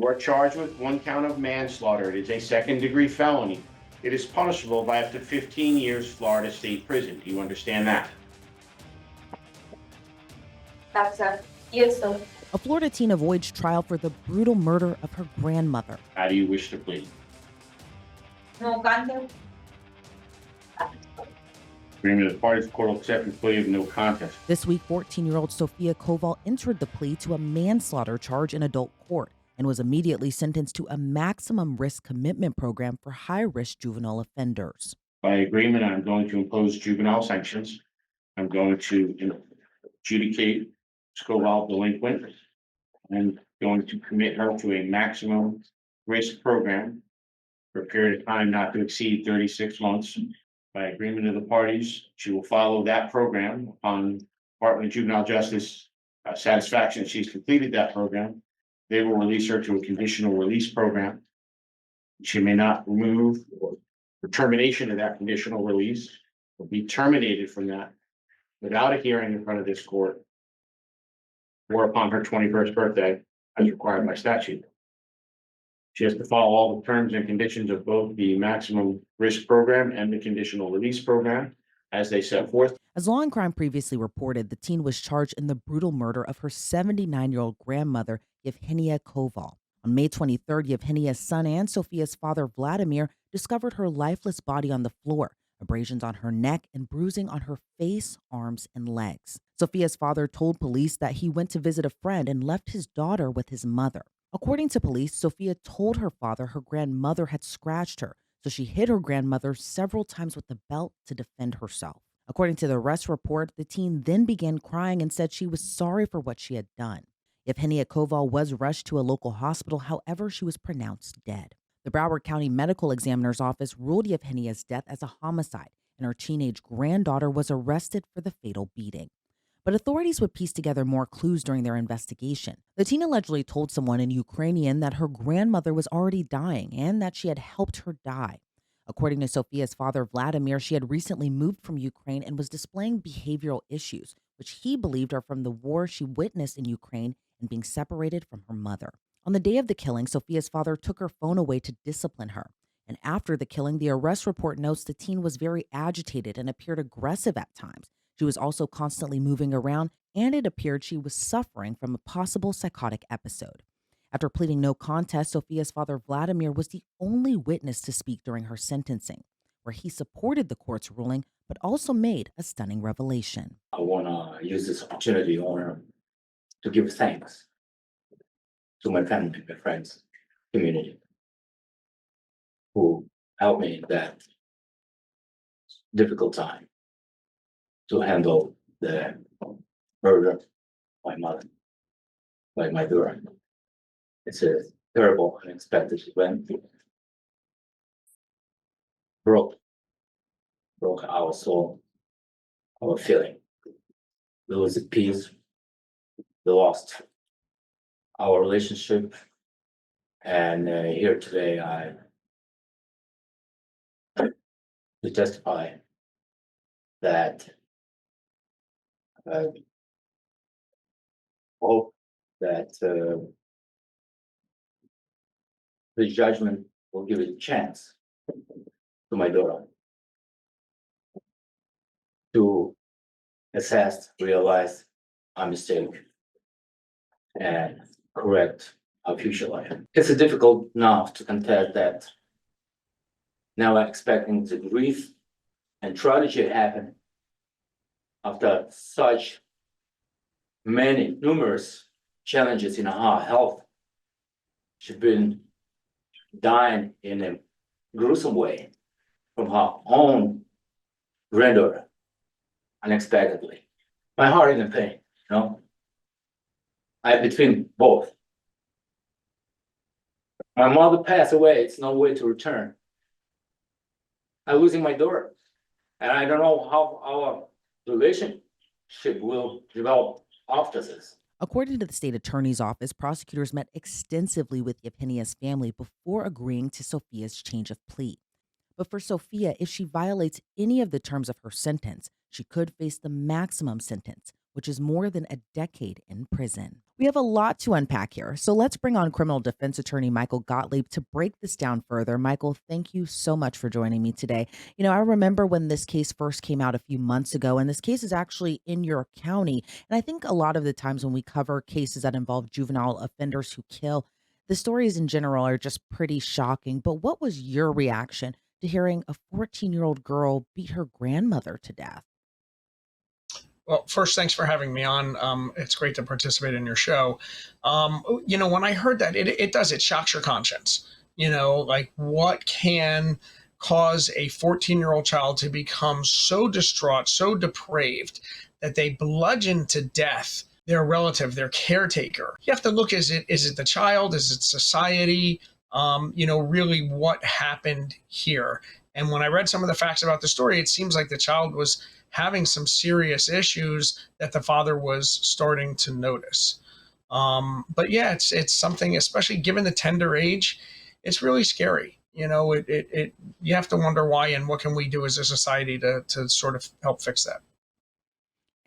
You are charged with one count of manslaughter. It is a second-degree felony. It is punishable by up to 15 years Florida State Prison. Do you understand that? That's a yes, sir. A Florida teen avoids trial for the brutal murder of her grandmother. How do you wish to plead? No contest. Agreement of the parties, court will accept the plea of no contest. This week, 14-year-old Sofia Koval entered the plea to a manslaughter charge in adult court and was immediately sentenced to a maximum risk commitment program for high-risk juvenile offenders. By agreement, I'm going to impose juvenile sanctions. I'm going to adjudicate Koval delinquent and going to commit her to a maximum risk program for a period of time not to exceed 36 months. By agreement of the parties, she will follow that program upon Department of Juvenile Justice satisfaction. She's completed that program. They will release her to a conditional release program. She may not remove or the termination of that conditional release will be terminated from that without a hearing in front of this court or upon her 21st birthday as required by statute. She has to follow all the terms and conditions of both the maximum risk program and the conditional release program as they set forth. As Law&Crime previously reported, the teen was charged in the brutal murder of her 79-year-old grandmother, Sofia Koval. On May 23rd, Yevhenia's son and Sofia's father, Vladimir, discovered her lifeless body on the floor, abrasions on her neck and bruising on her face, arms, and legs. Sofia's father told police that he went to visit a friend and left his daughter with his mother. According to police, Sofia told her father her grandmother had scratched her, so she hit her grandmother several times with the belt to defend herself. According to the arrest report, the teen then began crying and said she was sorry for what she had done. Sofia Koval was rushed to a local hospital, however, she was pronounced dead. The Broward County Medical Examiner's Office ruled Yevhenia's death as a homicide, and her teenage granddaughter was arrested for the fatal beating. But authorities would piece together more clues during their investigation. The teen allegedly told someone in Ukrainian that her grandmother was already dying and that she had helped her die. According to Sofia's father, Vladimir, she had recently moved from Ukraine and was displaying behavioral issues, which he believed are from the war she witnessed in Ukraine and being separated from her mother. On the day of the killing, Sofia's father took her phone away to discipline her. And after the killing, the arrest report notes the teen was very agitated and appeared aggressive at times. She was also constantly moving around, and it appeared she was suffering from a possible psychotic episode. After pleading no contest, Sofia's father, Vladimir, was the only witness to speak during her sentencing, where he supported the court's ruling, but also made a stunning revelation. I want to use this opportunity to give thanks to my family, my friends, community, who helped me in that difficult time to handle the murder of my mother, by my daughter. It's a terrible, unexpected event. Broke our soul, our feeling. We lose the peace. We lost our relationship. And here today, I to testify that hope that the judgment will give it a chance to my daughter to assess, realize our mistake, and correct our future life. It's difficult now to contest that. Now I'm expecting the grief and tragedy happen after such many numerous challenges in her health. She's been dying in a gruesome way from her own granddaughter unexpectedly. My heart is in pain, you know. I'm between both. My mother passed away, it's no way to return. I'm losing my daughter, and I don't know how our relationship will develop after this. According to the state attorney's office, prosecutors met extensively with Yevhenia's family before agreeing to Sofia's change of plea. But for Sofia, if she violates any of the terms of her sentence, she could face the maximum sentence, which is more than a decade in prison. We have a lot to unpack here, so let's bring on criminal defense attorney Michael Gottlieb to break this down further. Michael, thank you so much for joining me today. I remember when this case first came out a few months ago, and this case is actually in your county. And I think a lot of the times when we cover cases that involve juvenile offenders who kill, the stories in general are just pretty shocking. But what was your reaction to hearing a 14-year-old girl beat her grandmother to death? Well, first, thanks for having me on. It's great to participate in your show. When I heard that, it shocks your conscience. Like what can cause a 14-year-old child to become so distraught, so depraved that they bludgeon to death their relative, their caretaker? You have to look, is it the child? Is it society? Really what happened here? And when I read some of the facts about the story, it seems like the child was having some serious issues that the father was starting to notice. But yeah, it's something, especially given the tender age, it's really scary. You have to wonder why and what can we do as a society to sort of help fix that.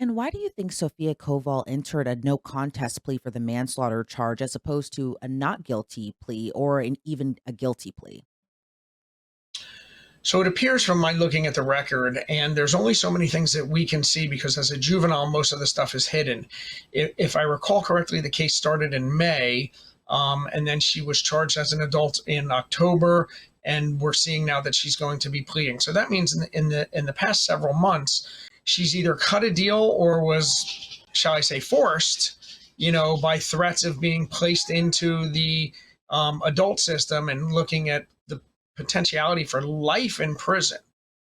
And why do you think Sofia Koval entered a no contest plea for the manslaughter charge as opposed to a not guilty plea or even a guilty plea? So it appears from my looking at the record, and there's only so many things that we can see because as a juvenile, most of the stuff is hidden. If I recall correctly, the case started in May, and then she was charged as an adult in October, and we're seeing now that she's going to be pleading. So that means in the past several months, she's either cut a deal or was, shall I say, forced, by threats of being placed into the adult system and looking at the potentiality for life in prison.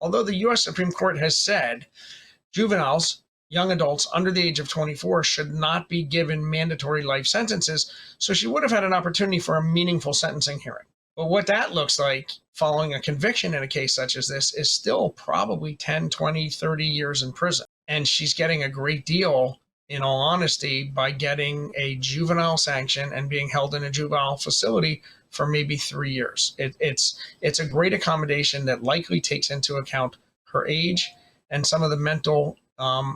Although the U.S. Supreme Court has said juveniles, young adults under the age of 24, should not be given mandatory life sentences, so she would have had an opportunity for a meaningful sentencing hearing. But what that looks like following a conviction in a case such as this is still probably 10, 20, 30 years in prison. And she's getting a great deal, in all honesty, by getting a juvenile sanction and being held in a juvenile facility for maybe 3 years. It's a great accommodation that likely takes into account her age and some of the mental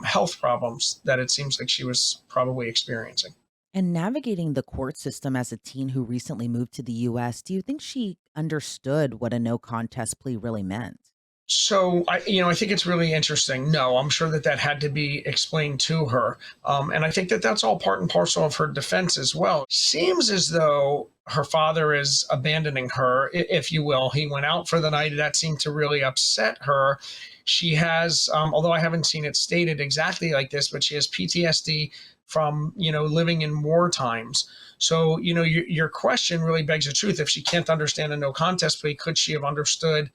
health problems that it seems like she was probably experiencing. And navigating the court system as a teen who recently moved to the U.S., do you think she understood what a no contest plea really meant? So I think it's really interesting. No, I'm sure that had to be explained to her. And I think that that's all part and parcel of her defense as well. Seems as though her father is abandoning her, if you will. He went out for the night. That seemed to really upset her. She has, although I haven't seen it stated exactly like this, but she has PTSD from, living in war times. So, your question really begs the truth. If she can't understand a no contest plea, could she have understood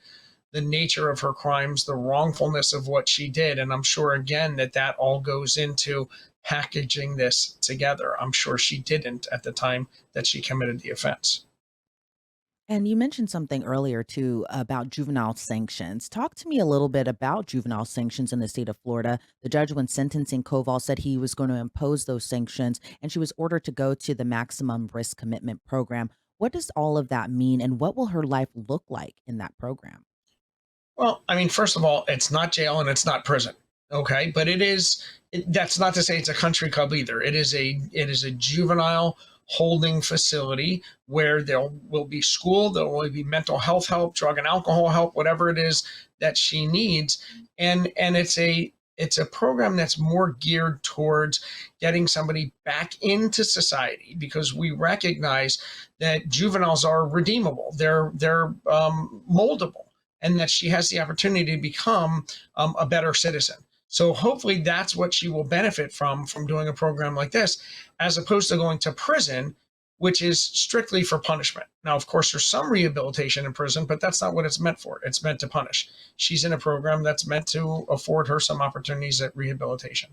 the nature of her crimes, the wrongfulness of what she did? And I'm sure, again, that all goes into packaging this together. I'm sure she didn't at the time that she committed the offense. And you mentioned something earlier too about juvenile sanctions. Talk to me a little bit about juvenile sanctions in the state of Florida. The judge, when sentencing Koval, said he was going to impose those sanctions, and she was ordered to go to the maximum risk commitment program. What does all of that mean, and what will her life look like in that program? Well, I mean, first of all, it's not jail and it's not prison. Okay. But that's not to say it's a country club either. It is a juvenile holding facility where there will be school, there will be mental health help, drug and alcohol help, whatever it is that she needs. And it's a program that's more geared towards getting somebody back into society, because we recognize that juveniles are redeemable. They're moldable, and that she has the opportunity to become a better citizen. So hopefully that's what she will benefit from doing a program like this, as opposed to going to prison, which is strictly for punishment. Now, of course, there's some rehabilitation in prison, but that's not what it's meant for. It's meant to punish. She's in a program that's meant to afford her some opportunities at rehabilitation.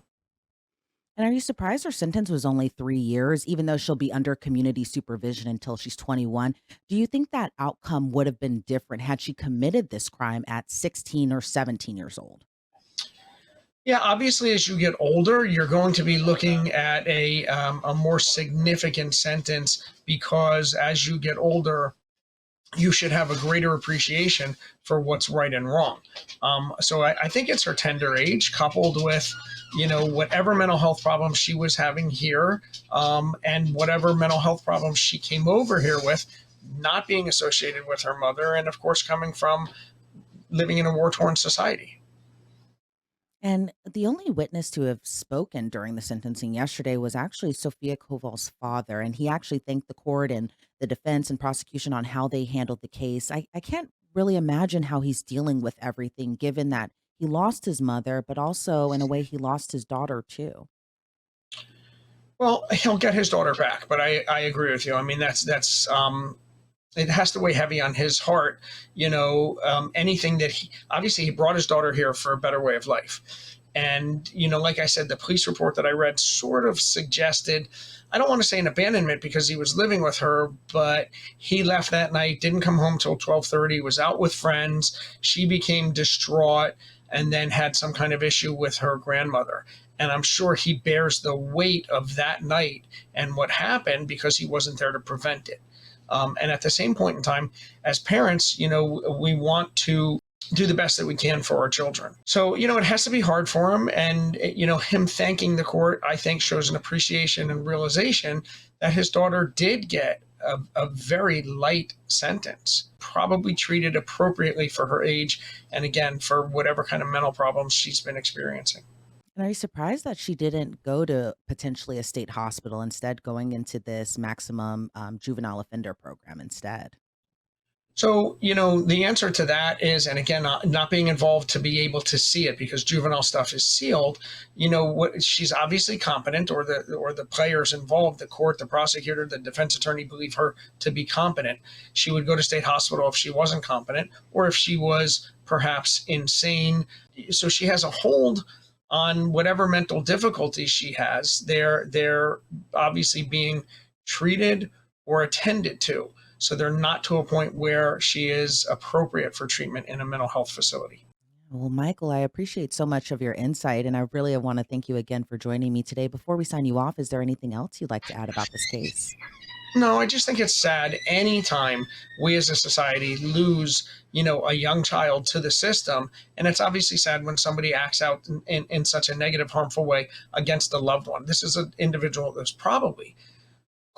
And are you surprised her sentence was only 3 years, even though she'll be under community supervision until she's 21? Do you think that outcome would have been different had she committed this crime at 16 or 17 years old? Yeah, obviously, as you get older, you're going to be looking at a more significant sentence, because as you get older, you should have a greater appreciation for what's right and wrong. So I think it's her tender age coupled with, whatever mental health problems she was having here, and whatever mental health problems she came over here with, not being associated with her mother, and of course coming from living in a war-torn society. And the only witness to have spoken during the sentencing yesterday was actually Sofia Koval's father. And he actually thanked the court and the defense and prosecution on how they handled the case. I can't really imagine how he's dealing with everything, given that he lost his mother, but also in a way he lost his daughter too. Well, he'll get his daughter back, but I agree with you. I mean, that's it has to weigh heavy on his heart. Anything that he brought his daughter here for a better way of life. And, like I said, the police report that I read sort of suggested, I don't want to say an abandonment because he was living with her, but he left that night, didn't come home till 12:30, was out with friends. She became distraught and then had some kind of issue with her grandmother. And I'm sure he bears the weight of that night and what happened because he wasn't there to prevent it. And at the same point in time, as parents, we want to do the best that we can for our children. So, it has to be hard for him. And, him thanking the court, I think, shows an appreciation and realization that his daughter did get a very light sentence, probably treated appropriately for her age. And again, for whatever kind of mental problems she's been experiencing. And are you surprised that she didn't go to potentially a state hospital, instead going into this maximum juvenile offender program instead? So, the answer to that is, and again, not being involved to be able to see it because juvenile stuff is sealed, what she's obviously competent, or the players involved, the court, the prosecutor, the defense attorney believe her to be competent. She would go to state hospital if she wasn't competent, or if she was perhaps insane. So she has a hold on whatever mental difficulties she has. They're obviously being treated or attended to. So they're not to a point where she is appropriate for treatment in a mental health facility. Well, Michael, I appreciate so much of your insight, and I really want to thank you again for joining me today. Before we sign you off, is there anything else you'd like to add about this case? No, I just think it's sad anytime we as a society lose, a young child to the system. And it's obviously sad when somebody acts out in such a negative, harmful way against a loved one. This is an individual that's probably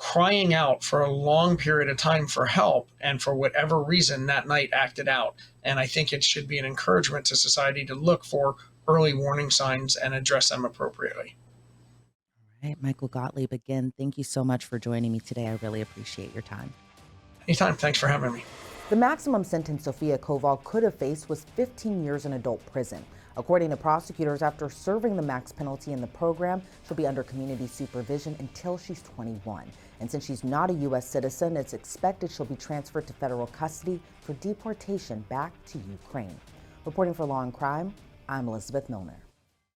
crying out for a long period of time for help, and for whatever reason that night acted out. And I think it should be an encouragement to society to look for early warning signs and address them appropriately. All right, Michael Gottlieb, again, thank you so much for joining me today. I really appreciate your time. Anytime. Thanks for having me. The maximum sentence Sofia Koval could have faced was 15 years in adult prison. According to prosecutors, after serving the max penalty in the program, she'll be under community supervision until she's 21. And since she's not a U.S. citizen, it's expected she'll be transferred to federal custody for deportation back to Ukraine. Reporting for Law and Crime, I'm Elizabeth Millner.